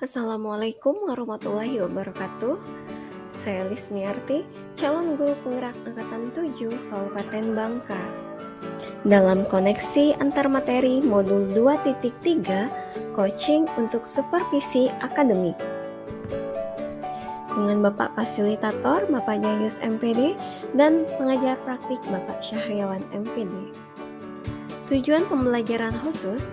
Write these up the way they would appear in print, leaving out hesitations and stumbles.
Assalamualaikum warahmatullahi wabarakatuh. Saya Lismiarti, calon guru penggerak Angkatan 7 Kabupaten Bangka. Dalam koneksi antar materi modul 2.3, coaching untuk supervisi akademik. Dengan Bapak Fasilitator, Bapak Jayus MPD, dan pengajar praktik Bapak Syahriawan MPD. Tujuan pembelajaran khusus,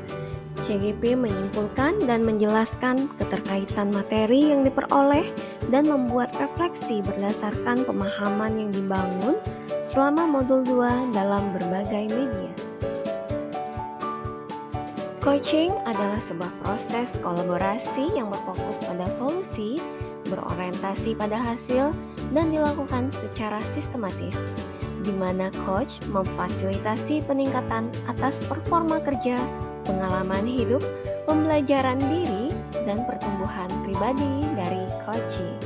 CGP menyimpulkan dan menjelaskan keterkaitan materi yang diperoleh dan membuat refleksi berdasarkan pemahaman yang dibangun selama modul 2 dalam berbagai media. Coaching adalah sebuah proses kolaborasi yang berfokus pada solusi, berorientasi pada hasil, dan dilakukan secara sistematis, di mana coach memfasilitasi peningkatan atas performa kerja, pengalaman hidup, pembelajaran diri, dan pertumbuhan pribadi dari coaching.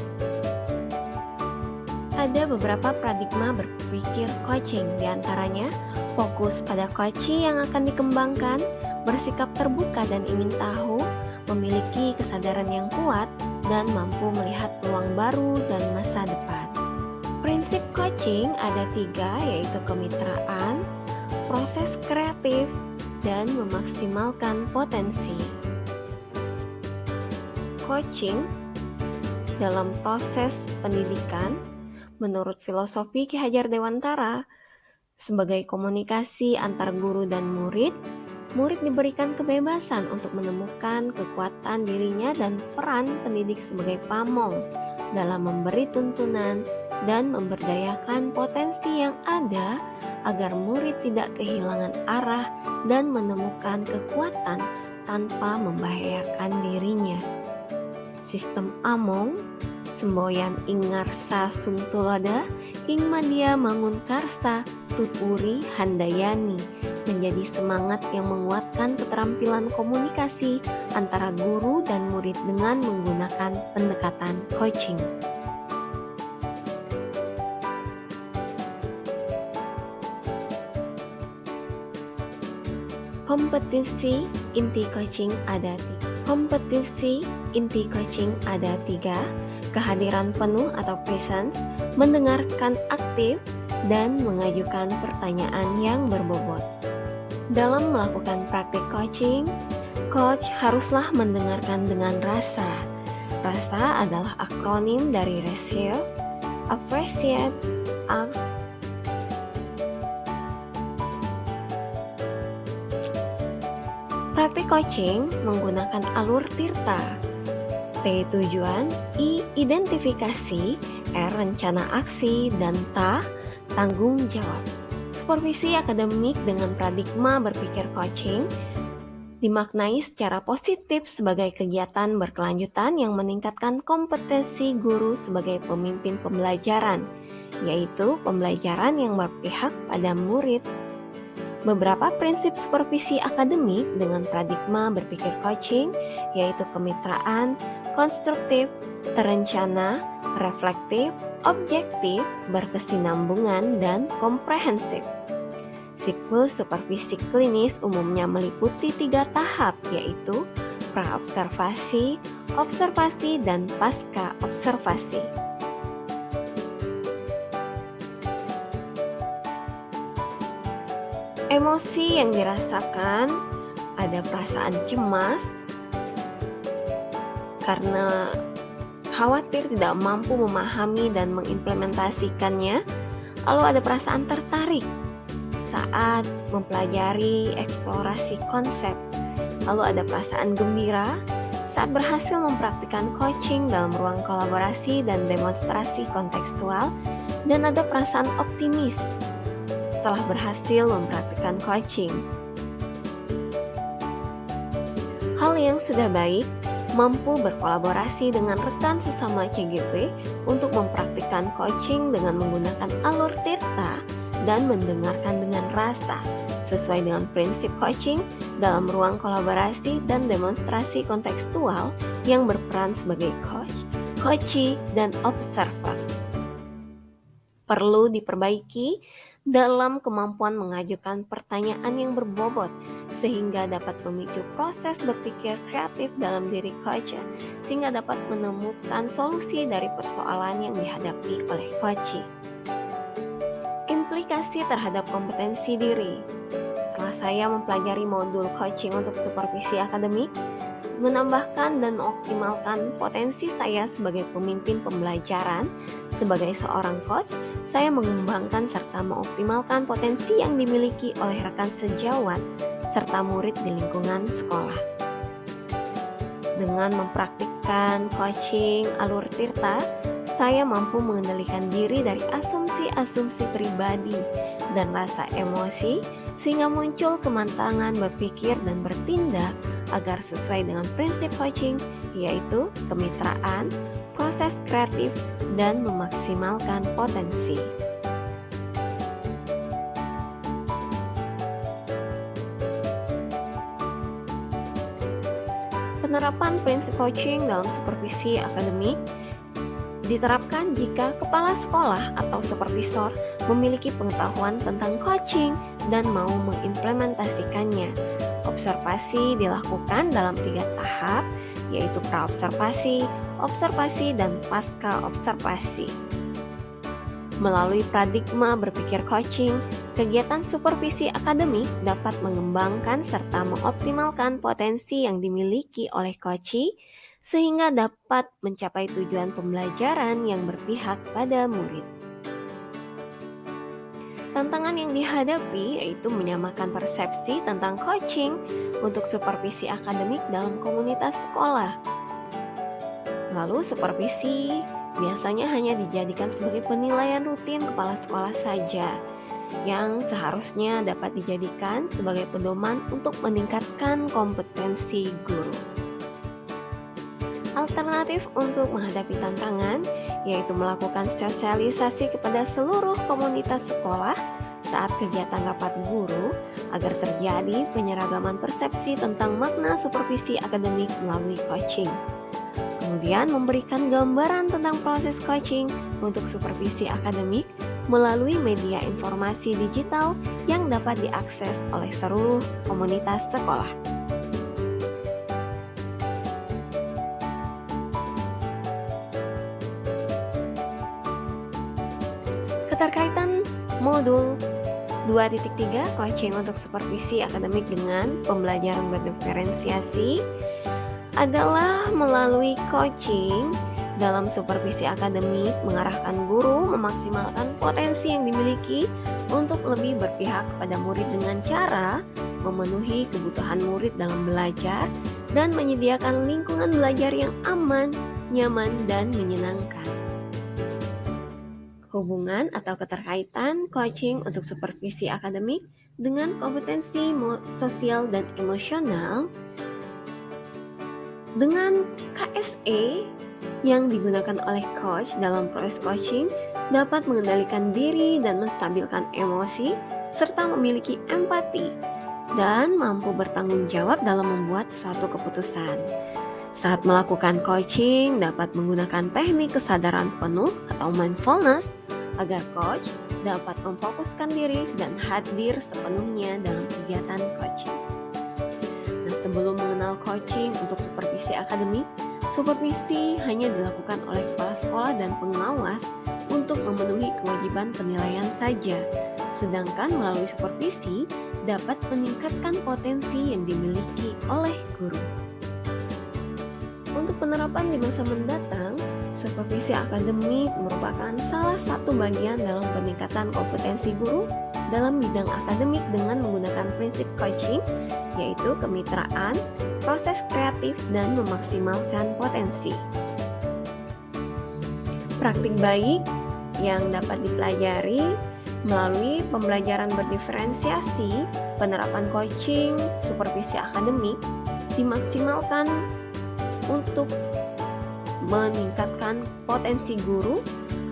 Ada beberapa paradigma berpikir coaching, diantaranya fokus pada coaching yang akan dikembangkan, bersikap terbuka dan ingin tahu, memiliki kesadaran yang kuat, dan mampu melihat peluang baru dan masa depan. Prinsip coaching ada 3, yaitu kemitraan, proses kreatif, dan memaksimalkan potensi. Coaching dalam proses pendidikan, menurut filosofi Ki Hajar Dewantara, sebagai komunikasi antar guru dan murid diberikan kebebasan untuk menemukan kekuatan dirinya dan peran pendidik sebagai pamong dalam memberi tuntunan dan memberdayakan potensi yang ada agar murid tidak kehilangan arah dan menemukan kekuatan tanpa membahayakan dirinya. Sistem Among, semboyan ingarsa sungtuloda, ing madia mangun karsa tuturi handayani, menjadi semangat yang menguatkan keterampilan komunikasi antara guru dan murid dengan menggunakan pendekatan coaching. Kompetensi inti coaching ada 3. Kehadiran penuh atau presence, mendengarkan aktif, dan mengajukan pertanyaan yang berbobot. Dalam melakukan praktik coaching, coach haruslah mendengarkan dengan rasa. Rasa adalah akronim dari receive, appreciate, ask, praktik coaching menggunakan alur tirta. T. Tujuan, I. Identifikasi, R. Rencana aksi, dan T. Tanggung jawab. Supervisi akademik dengan paradigma berpikir coaching dimaknai secara positif sebagai kegiatan berkelanjutan yang meningkatkan kompetensi guru sebagai pemimpin pembelajaran, yaitu pembelajaran yang berpihak pada murid. Beberapa prinsip supervisi akademik dengan paradigma berpikir coaching yaitu kemitraan, konstruktif, terencana, reflektif, objektif, berkesinambungan, dan komprehensif. Siklus supervisi klinis umumnya meliputi 3 tahap, yaitu praobservasi, observasi, dan pasca observasi. Emosi yang dirasakan ada perasaan cemas karena khawatir tidak mampu memahami dan mengimplementasikannya. Lalu ada perasaan tertarik saat mempelajari eksplorasi konsep. Lalu ada perasaan gembira saat berhasil mempraktikkan coaching dalam ruang kolaborasi dan demonstrasi kontekstual. Dan ada perasaan optimis setelah berhasil mempraktikkan coaching. Hal yang sudah baik, mampu berkolaborasi dengan rekan sesama CGP untuk mempraktikkan coaching dengan menggunakan alur tirta dan mendengarkan dengan rasa, sesuai dengan prinsip coaching dalam ruang kolaborasi dan demonstrasi kontekstual yang berperan sebagai coach, coachee, dan observer. Perlu diperbaiki dalam kemampuan mengajukan pertanyaan yang berbobot, sehingga dapat memicu proses berpikir kreatif dalam diri coach, sehingga dapat menemukan solusi dari persoalan yang dihadapi oleh coach. Implikasi terhadap kompetensi diri. Setelah saya mempelajari modul coaching untuk supervisi akademik, menambahkan dan mengoptimalkan potensi saya sebagai pemimpin pembelajaran. Sebagai seorang coach, saya mengembangkan serta mengoptimalkan potensi yang dimiliki oleh rekan sejawat serta murid di lingkungan sekolah. Dengan mempraktikkan coaching alur Tirta, saya mampu mengendalikan diri dari asumsi-asumsi pribadi dan rasa emosi, sehingga muncul kematangan berpikir dan bertindak agar sesuai dengan prinsip coaching, yaitu kemitraan, proses kreatif, dan memaksimalkan potensi. Penerapan prinsip coaching dalam supervisi akademik diterapkan jika kepala sekolah atau supervisor memiliki pengetahuan tentang coaching dan mau mengimplementasikannya. Observasi dilakukan dalam 3 tahap, yaitu praobservasi, observasi, dan pasca observasi. Melalui paradigma berpikir coaching, kegiatan supervisi akademik dapat mengembangkan serta mengoptimalkan potensi yang dimiliki oleh coachee, sehingga dapat mencapai tujuan pembelajaran yang berpihak pada murid. Tantangan yang dihadapi yaitu menyamakan persepsi tentang coaching untuk supervisi akademik dalam komunitas sekolah. Lalu supervisi biasanya hanya dijadikan sebagai penilaian rutin kepala sekolah saja, yang seharusnya dapat dijadikan sebagai pedoman untuk meningkatkan kompetensi guru. Alternatif untuk menghadapi tantangan yaitu melakukan sosialisasi kepada seluruh komunitas sekolah saat kegiatan rapat guru agar terjadi penyeragaman persepsi tentang makna supervisi akademik melalui coaching. Kemudian memberikan gambaran tentang proses coaching untuk supervisi akademik melalui media informasi digital yang dapat diakses oleh seluruh komunitas sekolah. Keterkaitan modul 2.3 coaching untuk supervisi akademik dengan pembelajaran berdiferensiasi adalah melalui coaching dalam supervisi akademik mengarahkan guru memaksimalkan potensi yang dimiliki untuk lebih berpihak pada murid dengan cara memenuhi kebutuhan murid dalam belajar dan menyediakan lingkungan belajar yang aman, nyaman, dan menyenangkan. Hubungan atau keterkaitan coaching untuk supervisi akademik dengan kompetensi sosial dan emosional. Dengan KSE yang digunakan oleh coach dalam proses coaching dapat mengendalikan diri dan menstabilkan emosi serta memiliki empati dan mampu bertanggung jawab dalam membuat suatu keputusan. Saat melakukan coaching dapat menggunakan teknik kesadaran penuh atau mindfulness agar coach dapat memfokuskan diri dan hadir sepenuhnya dalam kegiatan coaching. Nah, sebelum mengenal coaching untuk supervisi akademik, supervisi hanya dilakukan oleh kepala sekolah dan pengawas untuk memenuhi kewajiban penilaian saja, sedangkan melalui supervisi dapat meningkatkan potensi yang dimiliki oleh guru. Untuk penerapan di masa mendatang, supervisi akademik merupakan salah satu bagian dalam peningkatan kompetensi guru dalam bidang akademik dengan menggunakan prinsip coaching, yaitu kemitraan, proses kreatif, dan memaksimalkan potensi. Praktik baik yang dapat dipelajari melalui pembelajaran berdiferensiasi, penerapan coaching, supervisi akademik dimaksimalkan untuk meningkatkan potensi guru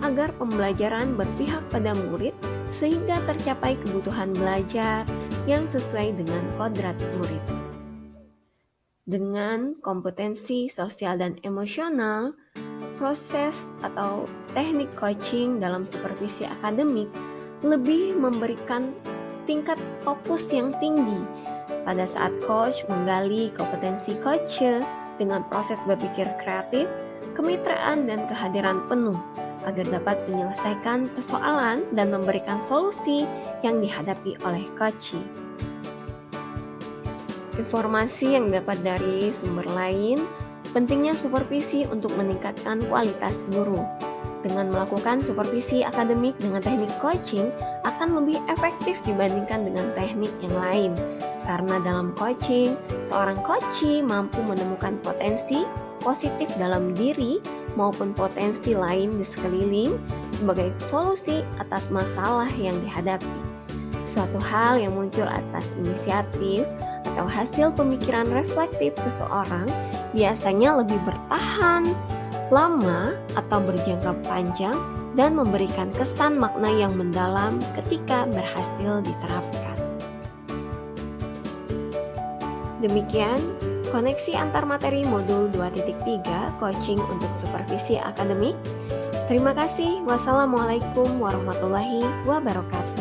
agar pembelajaran berpihak pada murid sehingga tercapai kebutuhan belajar yang sesuai dengan kodrat murid. Dengan kompetensi sosial dan emosional, proses atau teknik coaching dalam supervisi akademik lebih memberikan tingkat fokus yang tinggi pada saat coach menggali kompetensi coach dengan proses berpikir kreatif, kemitraan, dan kehadiran penuh agar dapat menyelesaikan persoalan dan memberikan solusi yang dihadapi oleh coach. Informasi yang dapat dari sumber lain, pentingnya supervisi untuk meningkatkan kualitas guru. Dengan melakukan supervisi akademik dengan teknik coaching akan lebih efektif dibandingkan dengan teknik yang lain. Karena dalam coaching, seorang coach mampu menemukan potensi positif dalam diri maupun potensi lain di sekeliling sebagai solusi atas masalah yang dihadapi. Suatu hal yang muncul atas inisiatif atau hasil pemikiran reflektif seseorang biasanya lebih bertahan lama atau berjangka panjang dan memberikan kesan makna yang mendalam ketika berhasil diterapkan. Demikian koneksi antar materi modul 2.3 coaching untuk supervisi akademik. Terima kasih. Wassalamualaikum warahmatullahi wabarakatuh.